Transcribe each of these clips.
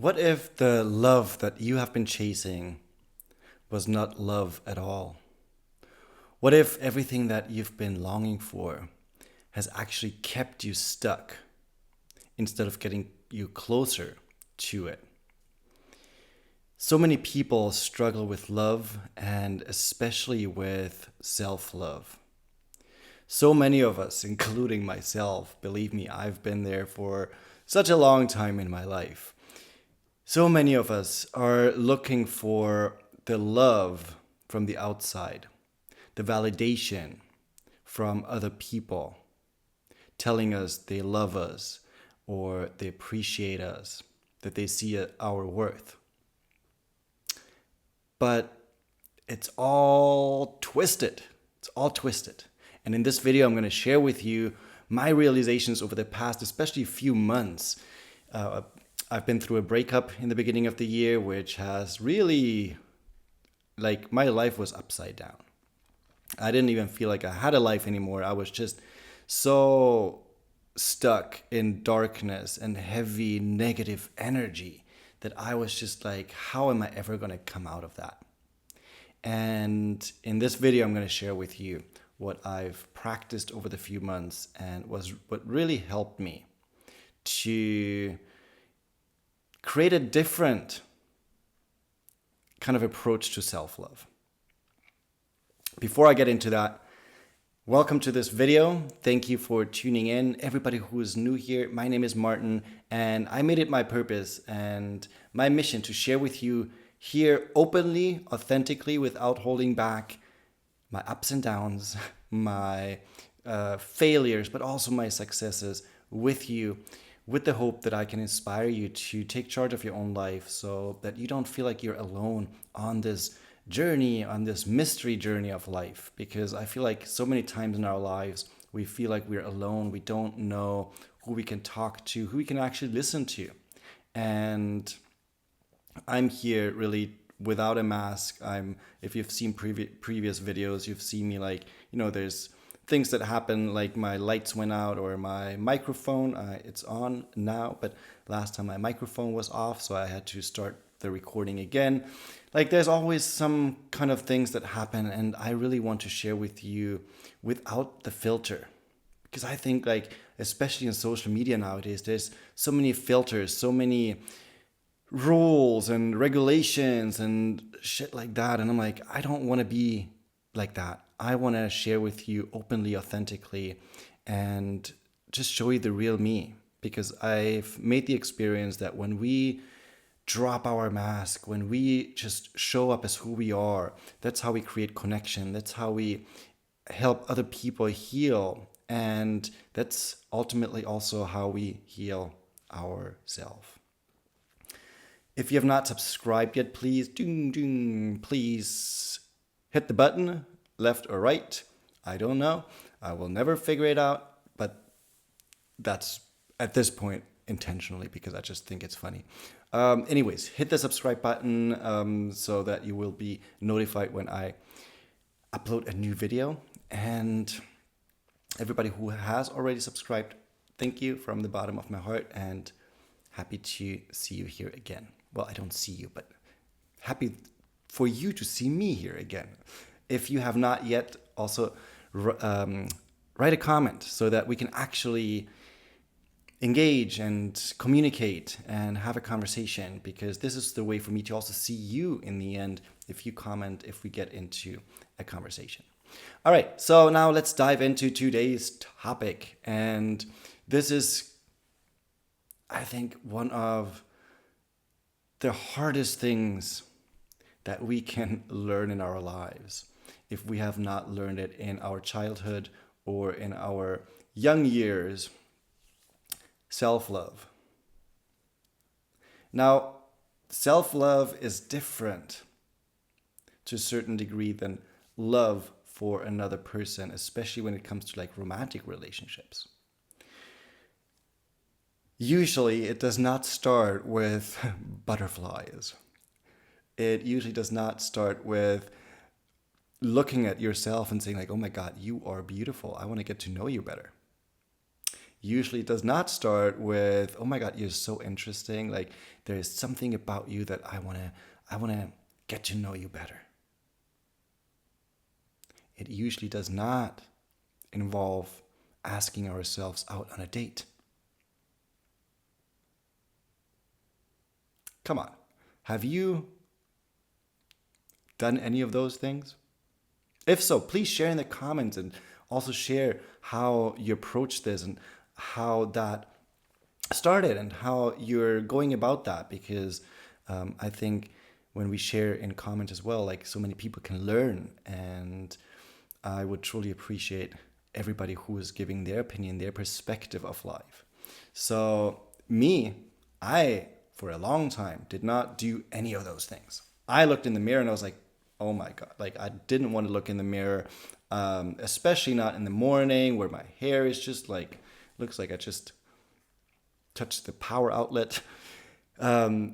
What if the love that you have been chasing was not love at all? What if everything that you've been longing for has actually kept you stuck instead of getting you closer to it? So many people struggle with love and especially with self-love. So many of us, including myself, believe me, I've been there for such a long time in my life. So many of us are looking for the love from the outside, the validation from other people telling us they love us or they appreciate us, that they see our worth. But it's all twisted. It's all twisted. And in this video, I'm going to share with you my realizations over the past, especially few months. I've been through a breakup in the beginning of the year, which has really, my life was upside down. I didn't even feel like I had a life anymore. I was just so stuck in darkness and heavy negative energy that I was just like, how am I ever going to come out of that? And in this video, I'm going to share with you what I've practiced over the few months and what really helped me to create a different kind of approach to self-love. Before I get into that, welcome to this video. Thank you for tuning in. Everybody who is new here, my name is Martin, and I made it my purpose and my mission to share with you here openly, authentically, without holding back my ups and downs, my failures, but also my successes with you, with the hope that I can inspire you to take charge of your own life so that you don't feel like you're alone on this journey, on this mystery journey of life. Because I feel like so many times in our lives, we feel like we're alone. We don't know who we can talk to, who we can actually listen to. And I'm here really without a mask. If you've seen previous videos, you've seen me there's things that happen, like my lights went out or my microphone, it's on now, but last time my microphone was off, so I had to start the recording again. There's always some kind of things that happen, and I really want to share with you without the filter. Because I think especially in social media nowadays, there's so many filters, so many rules and regulations and shit like that. And I'm like, I don't want to be like that. I want to share with you openly, authentically, and just show you the real me. Because I've made the experience that when we drop our mask, when we just show up as who we are, that's how we create connection. That's how we help other people heal. And that's ultimately also how we heal ourselves. If you have not subscribed yet, please, please hit the button, left or right. I don't know. I will never figure it out, but that's at this point intentionally because I just think it's funny. Anyways, hit the subscribe button so that you will be notified when I upload a new video. And everybody who has already subscribed, thank you from the bottom of my heart, and happy to see you here again. Well, I don't see you, but happy for you to see me here again. If you have not yet, also write a comment so that we can actually engage and communicate and have a conversation, because this is the way for me to also see you in the end if you comment, if we get into a conversation. All right, so now let's dive into today's topic. And this is, I think, one of the hardest things that we can learn in our lives if we have not learned it in our childhood or in our young years. Self-love. Now, self-love is different to a certain degree than love for another person, especially when it comes to romantic relationships. Usually, it does not start with butterflies. It usually does not start with looking at yourself and saying oh my God, you are beautiful. I want to get to know you better. usually does not start with, oh my God, you're so interesting. Like there is something about you that I wanna get to know you better. It usually does not involve asking ourselves out on a date. Come on. Have you done any of those things? If so, please share in the comments and also share how you approach this and how that started and how you're going about that, because I think when we share in comment as well, like so many people can learn, and I would truly appreciate everybody who is giving their opinion, their perspective of life. So I for a long time did not do any of those things. I looked in the mirror and I was like, oh my God, like I didn't want to look in the mirror, especially not in the morning where my hair is just like, looks like I just touched the power outlet. It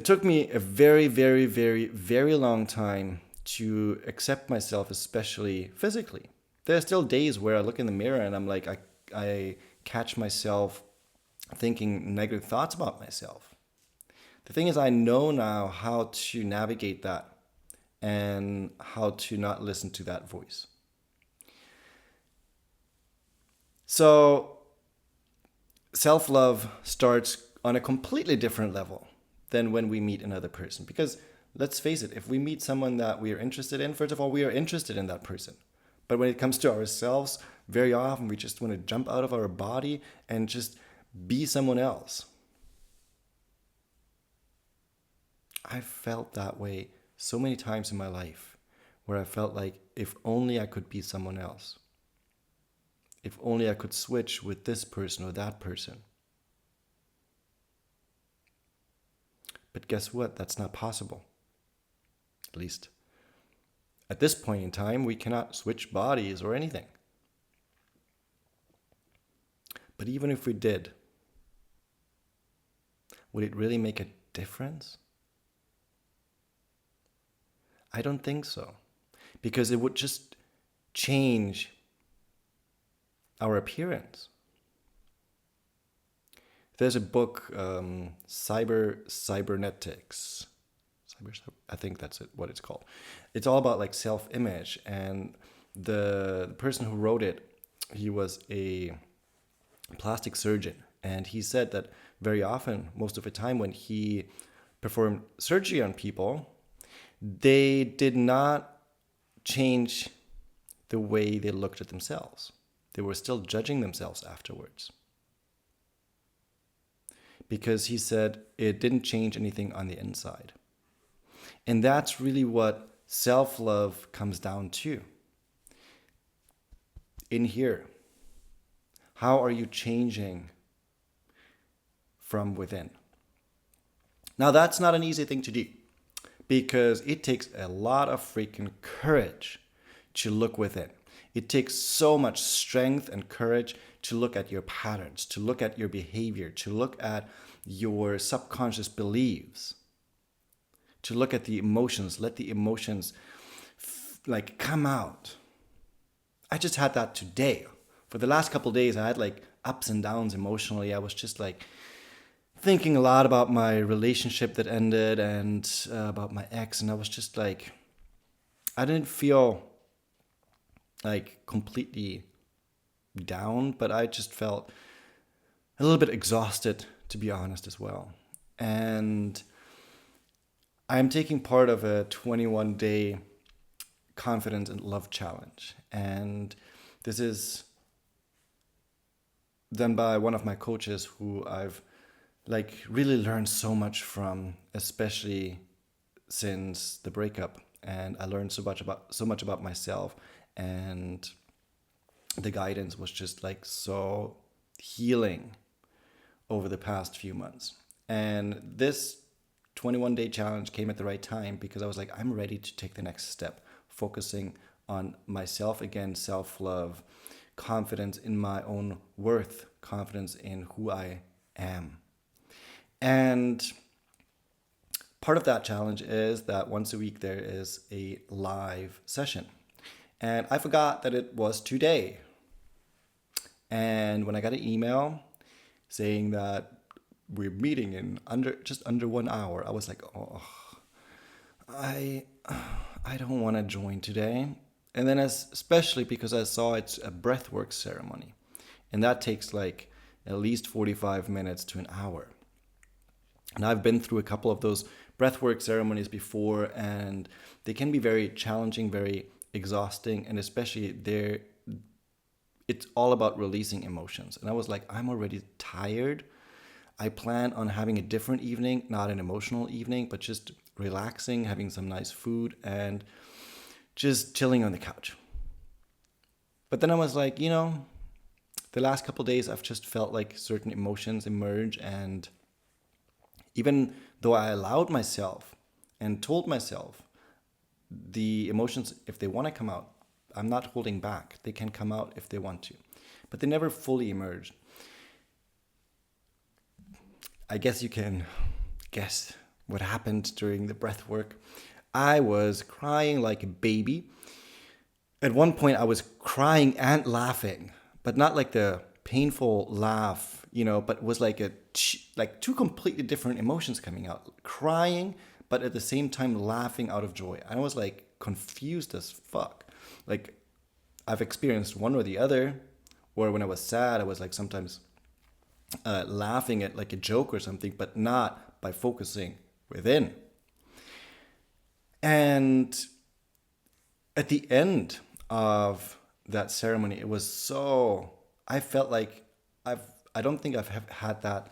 took me a very, very, very, very long time to accept myself, especially physically. There are still days where I look in the mirror and I'm like, I catch myself thinking negative thoughts about myself. The thing is, I know now how to navigate that and how to not listen to that voice. So self-love starts on a completely different level than when we meet another person. Because let's face it, if we meet someone that we are interested in, first of all, we are interested in that person. But when it comes to ourselves, very often we just want to jump out of our body and just be someone else. I felt that way so many times in my life, where I felt like if only I could be someone else. If only I could switch with this person or that person. But guess what? That's not possible. At least at this point in time, we cannot switch bodies or anything. But even if we did, would it really make a difference? I don't think so. Because it would just change our appearance. There's a book, Cybernetics. I think that's what it's called. It's all about like self-image, and the person who wrote it, he was a plastic surgeon, and he said that very often, most of the time when he performed surgery on people, they did not change the way they looked at themselves. They were still judging themselves afterwards. Because he said it didn't change anything on the inside. And that's really what self-love comes down to. In here, how are you changing from within? Now, that's not an easy thing to do, because it takes a lot of freaking courage to look within. It takes so much strength and courage to look at your patterns, to look at your behavior, to look at your subconscious beliefs, to look at the emotions, let the emotions like come out. I just had that today. For the last couple of days, I had like ups and downs emotionally. I was just like thinking a lot about my relationship that ended and about my ex. And I was just like, I didn't feel like completely down, but I just felt a little bit exhausted, to be honest, as well. And I'm taking part of a 21-day confidence and love challenge. And this is done by one of my coaches who I've like really learned so much from, especially since the breakup. And I learned so much about myself, and the guidance was just like so healing over the past few months. And this 21-day challenge came at the right time, because I was like, I'm ready to take the next step, focusing on myself again, self-love, confidence in my own worth, confidence in who I am. And part of that challenge is that once a week there is a live session. And I forgot that it was today. And when I got an email saying that we're meeting in under 1 hour, I was like, oh, I I don't want to join today. And then especially because I saw it's a breathwork ceremony, and that takes like at least 45 minutes to an hour. And I've been through a couple of those breathwork ceremonies before, and they can be very challenging, very exhausting, and especially it's all about releasing emotions. And I was like, I'm already tired. I plan on having a different evening, not an emotional evening, but just relaxing, having some nice food, and just chilling on the couch. But then I was like, the last couple of days I've just felt like certain emotions emerge, and even though I allowed myself and told myself the emotions, if they want to come out, I'm not holding back. They can come out if they want to, but they never fully emerged. I guess you can guess what happened during the breath work. I was crying like a baby. At one point, I was crying and laughing, but not like the painful laugh, but it was like like two completely different emotions coming out. Crying, but at the same time laughing out of joy. I was like confused as fuck. Like I've experienced one or the other, or when I was sad, I was like sometimes laughing at like a joke or something, but not by focusing within. And at the end of that ceremony, it was I felt like I don't think I've had that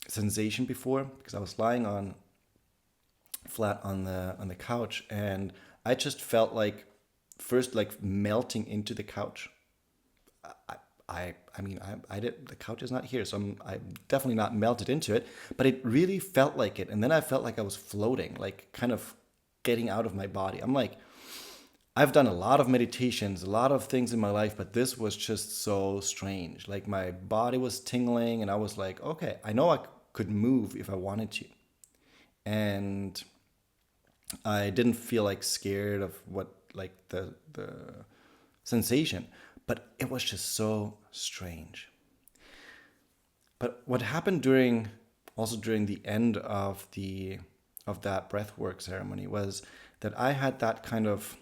sensation before, because I was lying on flat on the couch, and I just felt like first like melting into the couch. I did. The couch is not here, so I'm definitely not melted into it. But it really felt like it, and then I felt like I was floating, like kind of getting out of my body. I'm like, I've done a lot of meditations, a lot of things in my life, but this was just so strange. Like my body was tingling, and I was like, okay, I know I could move if I wanted to, and I didn't feel like scared of what like the sensation, but it was just so strange. But what happened during the end of that breathwork ceremony was that I had that kind of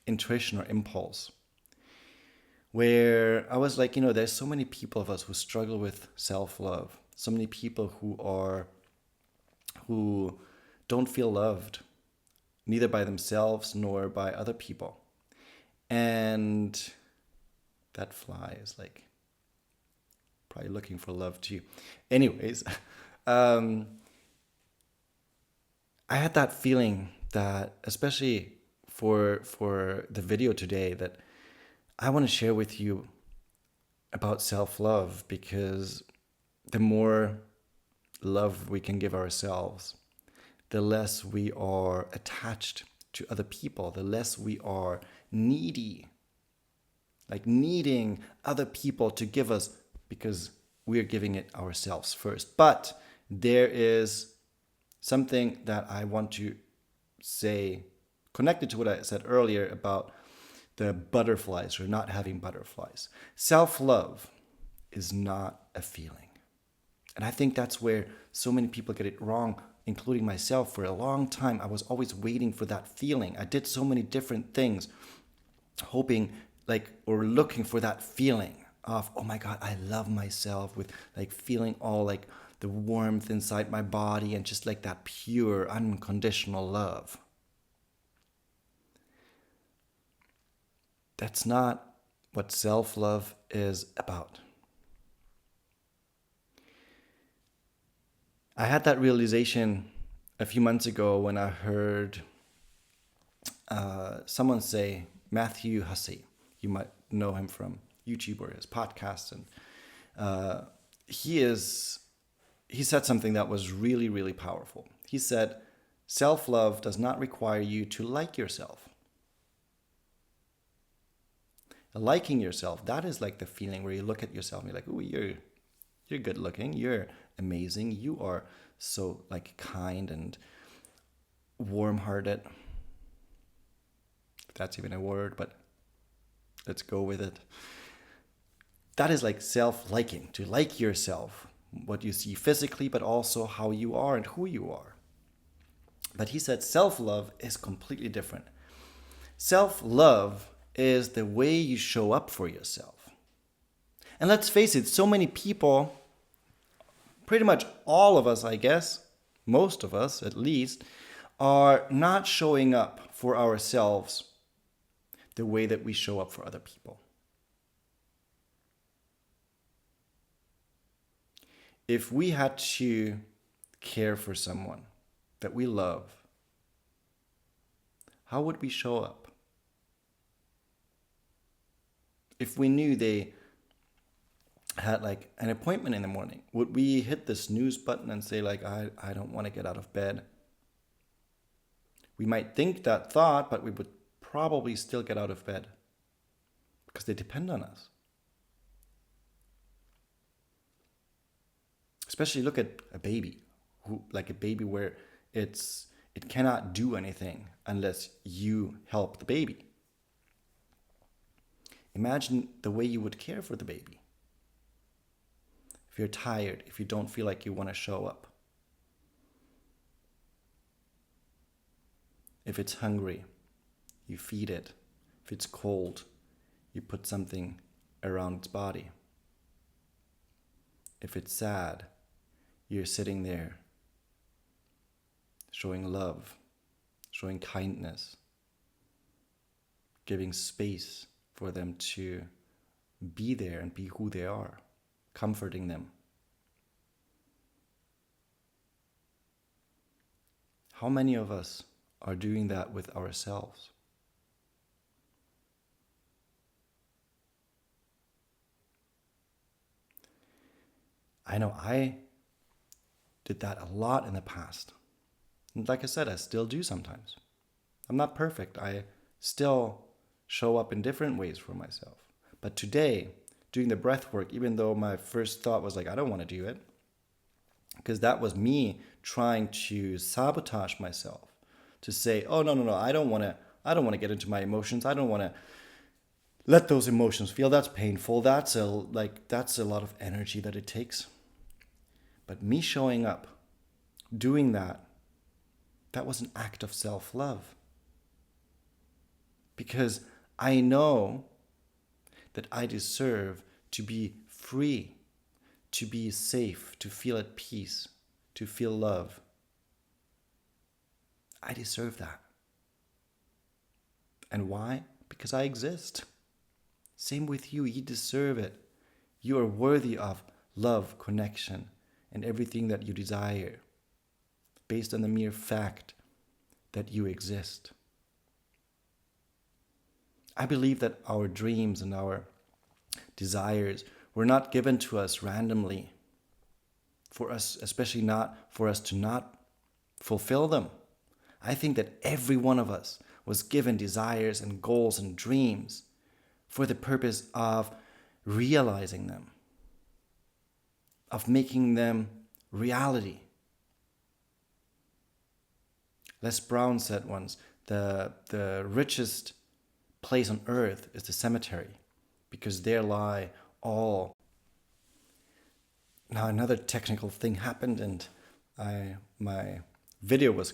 intuition or impulse where I was like, there's so many people of us who struggle with self-love, so many people who don't feel loved, neither by themselves nor by other people. And that fly is like probably looking for love too. Anyways, I had that feeling that, especially for the video today, that I want to share with you about self-love, because the more love we can give ourselves, the less we are attached to other people, the less we are needy, like needing other people to give us, because we're giving it ourselves first. But there is something that I want to say, connected to what I said earlier about the butterflies or not having butterflies. Self-love is not a feeling. And I think that's where so many people get it wrong, including myself. For a long time, I was always waiting for that feeling. I did so many different things, hoping or looking for that feeling of, oh my God, I love myself, with like feeling all like the warmth inside my body and just like that pure, unconditional love. That's not what self-love is about. I had that realization a few months ago when I heard someone say, Matthew Hussey. You might know him from YouTube or his podcast, and he said something that was really, really powerful. He said, self-love does not require you to like yourself. Liking yourself, that is like the feeling where you look at yourself and you're like, ooh, you're good looking, you're amazing, you are so like kind and warm-hearted. If that's even a word, but let's go with it. that is like self-liking, to like yourself, what you see physically, but also how you are and who you are. But he said self-love is completely different. Self-love is the way you show up for yourself. And let's face it, so many people, pretty much all of us, I guess, most of us at least, are not showing up for ourselves the way that we show up for other people. If we had to care for someone that we love, how would we show up? If we knew they had like an appointment in the morning, would we hit the snooze button and say like, I don't want to get out of bed? We might think that thought, but we would probably still get out of bed because they depend on us. Especially look at a baby, like a baby where it cannot do anything unless you help the baby. Imagine the way you would care for the baby. If you're tired, if you don't feel like you want to show up. If it's hungry, you feed it. If it's cold, you put something around its body. If it's sad, you're sitting there showing love, showing kindness, giving space for them to be there and be who they are, comforting them. How many of us are doing that with ourselves? I know I did that a lot in the past. And like I said, I still do sometimes. I'm not perfect. I still show up in different ways for myself. But today, doing the breath work, even though my first thought was like, I don't want to do it, because that was me trying to sabotage myself, to say, oh, no, I don't want to get into my emotions. I don't want to let those emotions feel. That's painful. That's a lot of energy that it takes. But me showing up, doing that was an act of self-love. Because I know that I deserve to be free, to be safe, to feel at peace, to feel love. I deserve that. And why? Because I exist. Same with you. You deserve it. You are worthy of love, connection, and everything that you desire, based on the mere fact that you exist. I believe that our dreams and our desires were not given to us randomly, for us, especially not for us to not fulfill them. I think that every one of us was given desires and goals and dreams for the purpose of realizing them, of making them reality. Les Brown said once, the richest place on earth is the cemetery, because there lie all. Now another technical thing happened, and my video was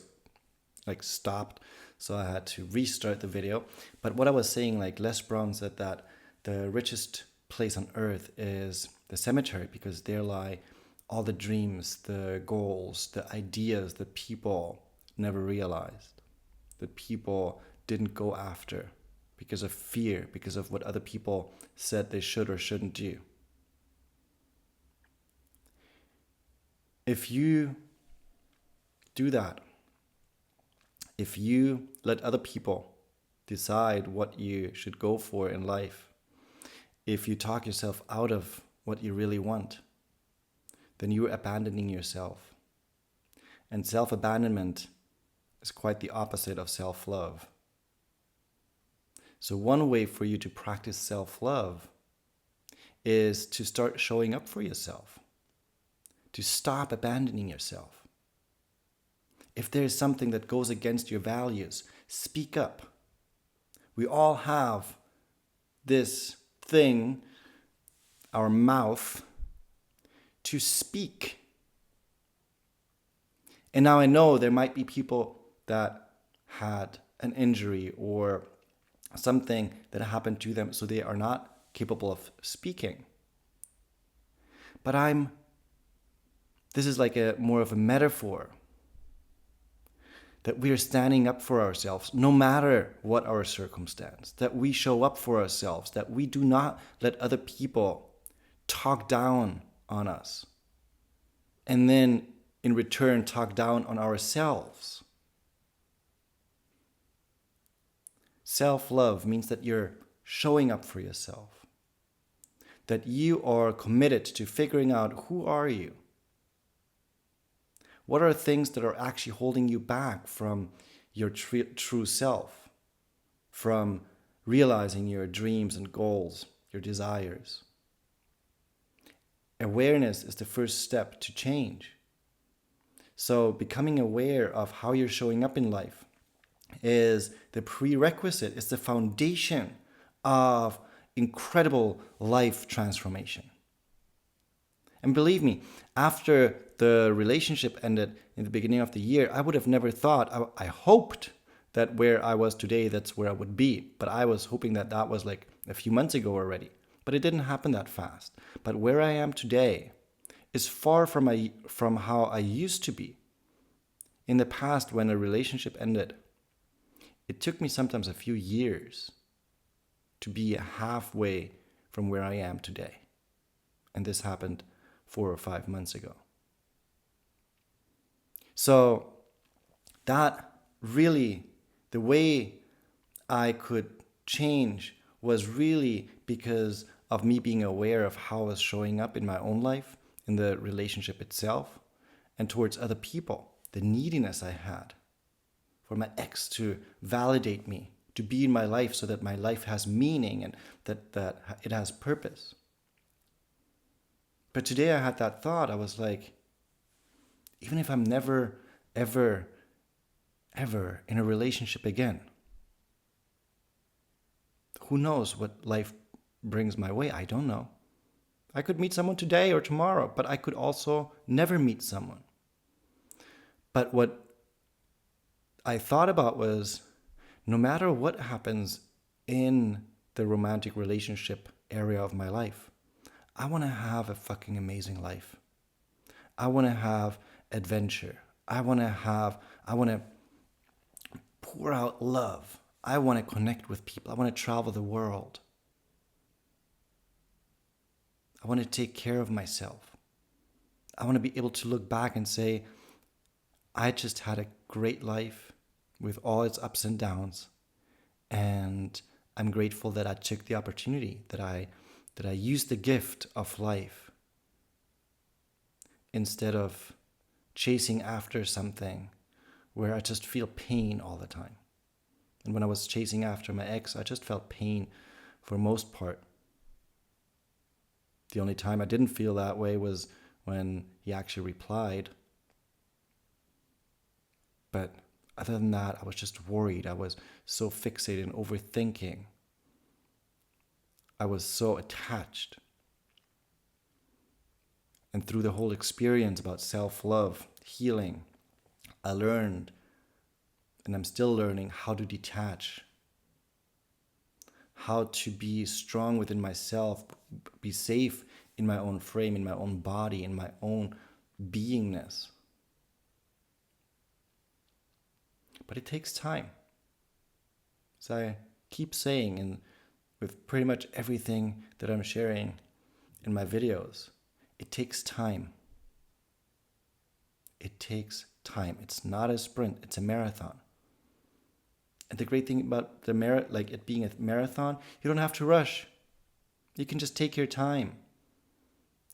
stopped, so I had to restart the video. But what I was saying, Les Brown said that the richest place on earth is the cemetery, because there lie all the dreams, the goals, the ideas that people never realized, that people didn't go after because of fear, because of what other people said they should or shouldn't do. If you do that, if you let other people decide what you should go for in life, if you talk yourself out of what you really want, then you're abandoning yourself. And self-abandonment is quite the opposite of self-love. So one way for you to practice self-love is to start showing up for yourself, to stop abandoning yourself. If there is something that goes against your values, speak up. We all have this thing, our mouth to speak. And now I know there might be people that had an injury or something that happened to them, so they are not capable of speaking. But this is like more of a metaphor that we are standing up for ourselves no matter what our circumstance, that we show up for ourselves, that we do not let other people talk down on us and then in return talk down on ourselves. Self-love means that you're showing up for yourself, that you are committed to figuring out who are you. What are things that are actually holding you back from your true self, from realizing your dreams and goals, your desires? Awareness is the first step to change. So becoming aware of how you're showing up in life is the prerequisite, it's the foundation of incredible life transformation. And believe me, after the relationship ended in the beginning of the year, I would have never thought, I hoped that where I was today, that's where I would be. But I was hoping that that was like a few months ago already. But it didn't happen that fast. But where I am today is far from how I used to be. In the past, when a relationship ended, it took me sometimes a few years to be halfway from where I am today. And this happened 4 or 5 months ago. So that really, the way I could change was really because of me being aware of how I was showing up in my own life, in the relationship itself, and towards other people, the neediness I had for my ex to validate me, to be in my life so that my life has meaning and that it has purpose. But today I had that thought, I was like, even if I'm never, ever, ever in a relationship again, who knows what life brings my way? I don't know. I could meet someone today or tomorrow, but I could also never meet someone. But what I thought about was, no matter what happens in the romantic relationship area of my life, I want to have a fucking amazing life. I want to have adventure. I want to pour out love. I want to connect with people. I want to travel the world. I want to take care of myself. I want to be able to look back and say, I just had a great life with all its ups and downs. And I'm grateful that I took the opportunity, that I used the gift of life instead of chasing after something where I just feel pain all the time. And when I was chasing after my ex, I just felt pain for most part. The only time I didn't feel that way was when he actually replied. But other than that, I was just worried. I was so fixated and overthinking. I was so attached. And through the whole experience about self-love, healing, I learned, and I'm still learning, how to detach, how to be strong within myself, be safe in my own frame, in my own body, in my own beingness. But it takes time. As I keep saying, and with pretty much everything that I'm sharing in my videos, it takes time. It takes time. It's not a sprint, it's a marathon. And the great thing about it being a marathon, you don't have to rush. You can just take your time.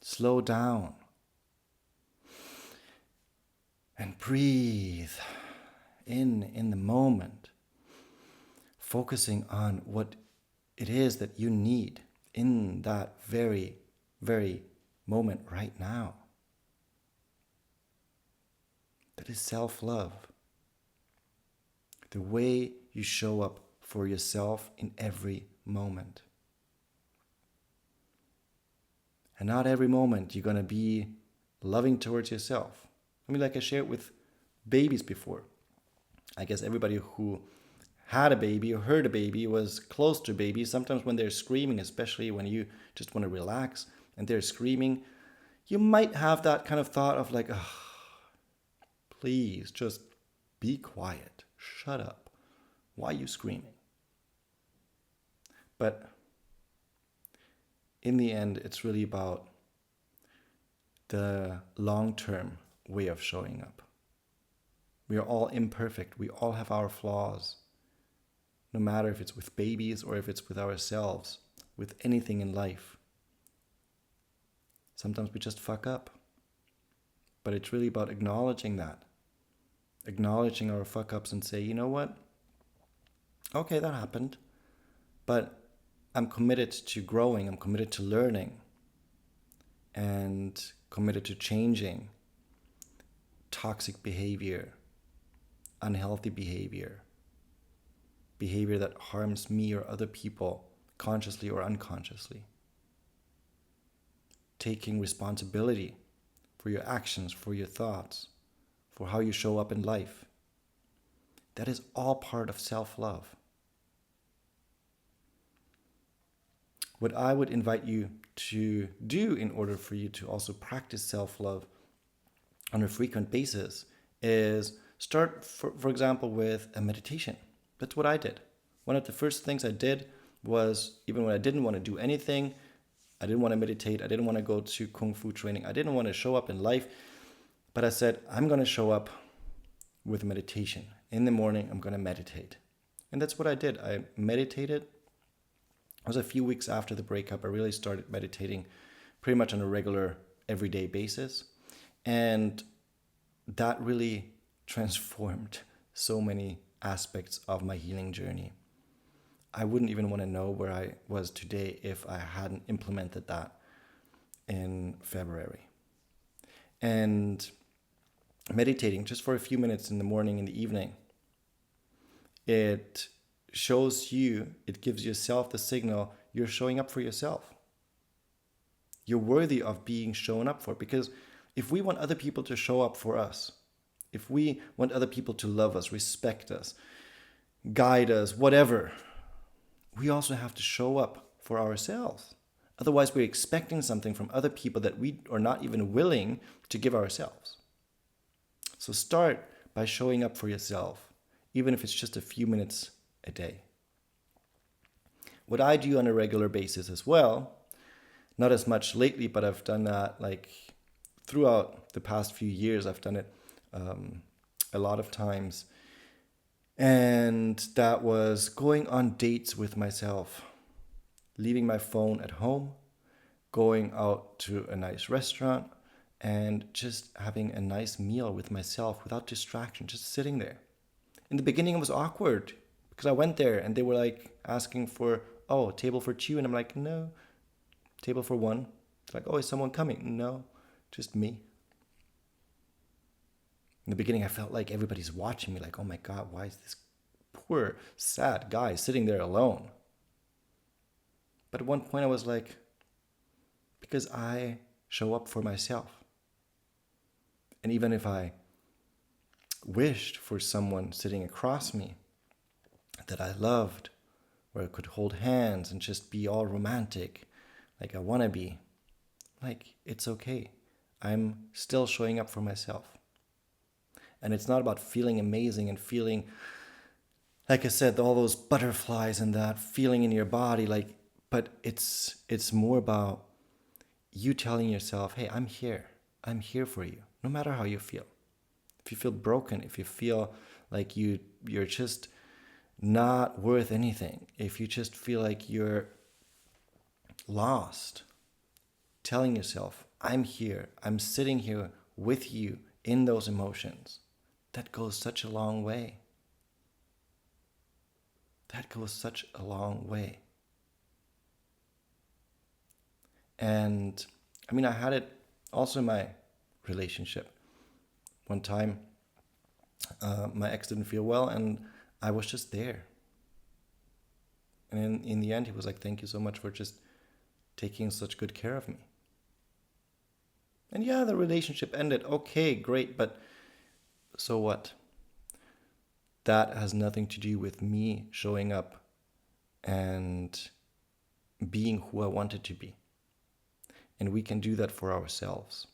Slow down. And breathe in the moment. Focusing on what it is that you need in that very, very moment right now. That is self-love. The way you show up for yourself in every moment. And not every moment you're going to be loving towards yourself. I mean, like I shared with babies before. I guess everybody who had a baby or heard a baby was close to a baby. Sometimes when they're screaming, especially when you just want to relax and they're screaming, you might have that kind of thought of like, oh, please just be quiet. Shut up. Why are you screaming? But in the end, it's really about the long-term way of showing up. We are all imperfect. We all have our flaws. No matter if it's with babies or if it's with ourselves, with anything in life. Sometimes we just fuck up. But it's really about acknowledging that. Acknowledging our fuck ups and say, you know what? Okay, that happened. But I'm committed to growing. I'm committed to learning. And committed to changing toxic behavior, unhealthy behavior, behavior that harms me or other people consciously or unconsciously. Taking responsibility for your actions, for your thoughts, for how you show up in life. That is all part of self-love. What I would invite you to do in order for you to also practice self-love on a frequent basis is start, for example, with a meditation. That's what I did. One of the first things I did was, even when I didn't want to do anything, I didn't want to meditate, I didn't want to go to Kung Fu training, I didn't want to show up in life, but I said, I'm going to show up with meditation. In the morning, I'm going to meditate. And that's what I did. I meditated. It was a few weeks after the breakup. I really started meditating pretty much on a regular, everyday basis. And that really transformed so many aspects of my healing journey. I wouldn't even want to know where I was today if I hadn't implemented that in February. And meditating just for a few minutes in the morning and the evening, it shows you, it gives yourself the signal you're showing up for yourself. You're worthy of being shown up for. Because if we want other people to show up for us, if we want other people to love us, respect us, guide us, whatever, we also have to show up for ourselves. Otherwise, we're expecting something from other people that we are not even willing to give ourselves. So start by showing up for yourself, even if it's just a few minutes a day. What I do on a regular basis as well, not as much lately, but I've done that like throughout the past few years. I've done it a lot of times. And that was going on dates with myself, leaving my phone at home, going out to a nice restaurant, and just having a nice meal with myself without distraction, just sitting there. In the beginning, it was awkward because I went there and they were like asking for, oh, table for two. And I'm like, no, table for one. It's like, oh, is someone coming? No, just me. In the beginning, I felt like everybody's watching me, like, oh my God, why is this poor, sad guy sitting there alone? But at one point I was like, because I show up for myself. And even if I wished for someone sitting across me that I loved, where I could hold hands and just be all romantic, like I want to be, like, it's okay. I'm still showing up for myself. And it's not about feeling amazing and feeling, like I said, all those butterflies and that feeling in your body, like, but it's more about you telling yourself, hey, I'm here. I'm here for you, no matter how you feel. If you feel broken, if you feel like you're just not worth anything, if you just feel like you're lost, telling yourself, I'm here, I'm sitting here with you in those emotions, that goes such a long way. That goes such a long way. And I mean, I had it also in my relationship. One time, my ex didn't feel well and I was just there. And in the end, he was like, thank you so much for just taking such good care of me. And yeah, the relationship ended. Okay, great, but so what? That has nothing to do with me showing up and being who I wanted to be. And we can do that for ourselves.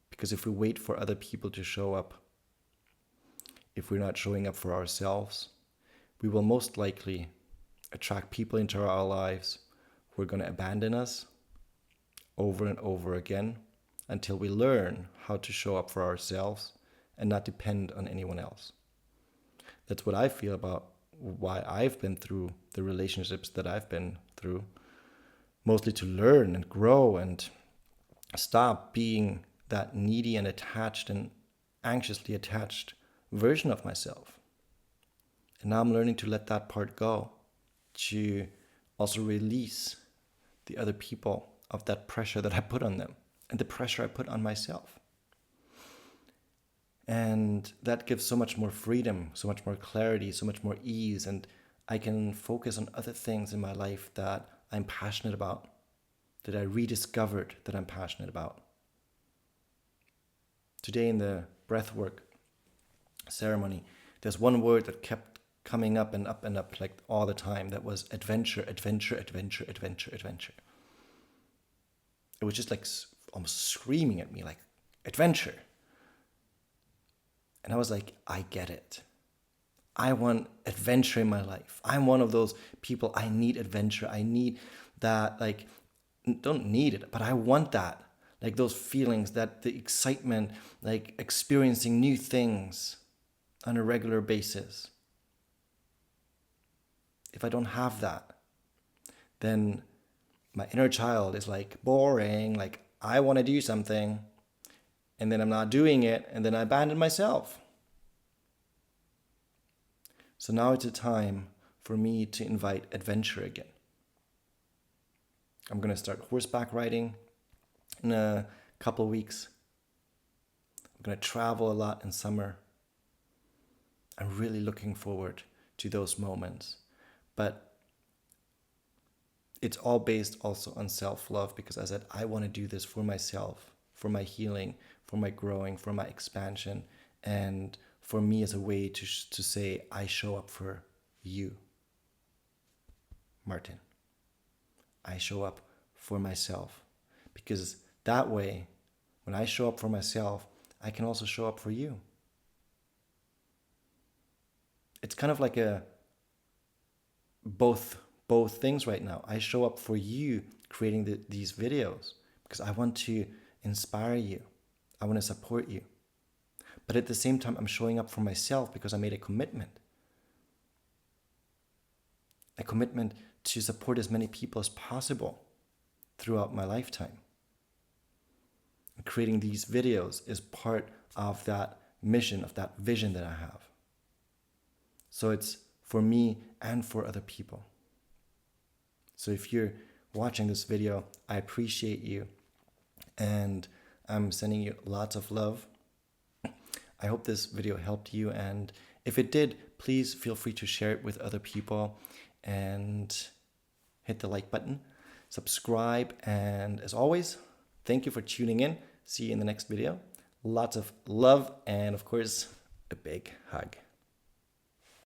Because if we wait for other people to show up, if we're not showing up for ourselves, we will most likely attract people into our lives who are going to abandon us over and over again until we learn how to show up for ourselves and not depend on anyone else. That's what I feel about why I've been through the relationships that I've been through, mostly to learn and grow and stop being that needy and attached and anxiously attached version of myself. And now I'm learning to let that part go, to also release the other people of that pressure that I put on them and the pressure I put on myself. And that gives so much more freedom, so much more clarity, so much more ease, and I can focus on other things in my life that I'm passionate about, that I rediscovered that I'm passionate about. Today in the breathwork ceremony, there's one word that kept coming up and up and up like all the time. That was adventure, adventure, adventure, adventure, adventure. It was just like almost screaming at me like, adventure. And I was like, I get it. I want adventure in my life. I'm one of those people, I need adventure. I need that, like, don't need it, but I want that. Like those feelings, that the excitement, like experiencing new things on a regular basis. If I don't have that, then my inner child is like boring, like I want to do something, and then I'm not doing it, and then I abandon myself. So now it's a time for me to invite adventure again. I'm going to start horseback riding in a couple weeks. I'm going to travel a lot in summer. I'm really looking forward to those moments. But it's all based also on self-love, because I said I want to do this for myself, for my healing, for my growing, for my expansion, and for me as a way to say I show up for you, Martin. I show up for myself, because that way, when I show up for myself, I can also show up for you. It's kind of like a both things right now. I show up for you creating these videos because I want to inspire you. I want to support you. But at the same time, I'm showing up for myself because I made a commitment. A commitment to support as many people as possible throughout my lifetime. And creating these videos is part of that mission, of that vision that I have. So it's for me and for other people. So if you're watching this video, I appreciate you, and I'm sending you lots of love. I hope this video helped you, and if it did, please feel free to share it with other people and hit the like button, subscribe, and as always, thank you for tuning in. See you in the next video. Lots of love, and of course, a big hug.